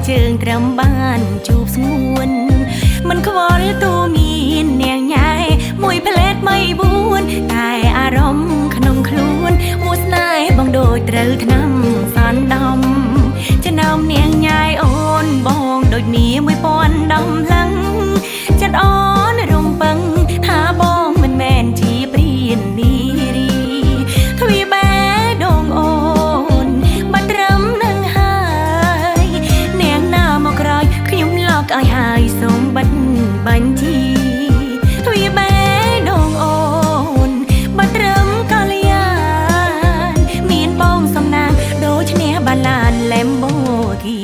ជើងត្រឹមបានជួបស្ងួនមិនខ្វល់ទូមាននាងញ៉ែមួយផ្លែតមិនបួនតែអារម្មណ៍ក្នុងខ្លួនមួយស្នេហ៍បងដូចត្រូវថ្នាំសន្ដំចំណោមនាងញ៉ែអូនបងដូចមាន1000ដំឡឹងចិត្តអូនរំពឹងថាបងមិនមែនជាព្រាននារីទ្វីបែដងអូនបាត់ត្រឹមនឹងហើយនាងណាមកក្រោយខ្ញុំលោកឲ្យហើយសូមបិទបញ្ជីទ្វីបែដងអូនបាត់ត្រឹមកលយានមានបងសំណាងដូចឈ្នះបានឡានឡែមបូគី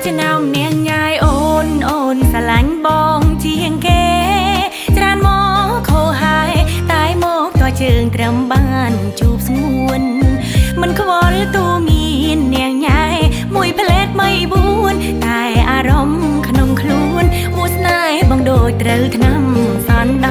ចំណោមនាងញ៉ាយអូនស្រឡាញ់បងជាងគេច្រើនមកខោហើយតែមកតជើងត្រឹមបានជួបស្ងួនមិនខ្វល់ទូមាននាងញ៉ាយមួយផ្លែតមិនបួនតែអារម្មណ៍ក្នុងខ្លួនមួយស្នេហ៍បងដូចត្រូវថ្នាំសន្ដ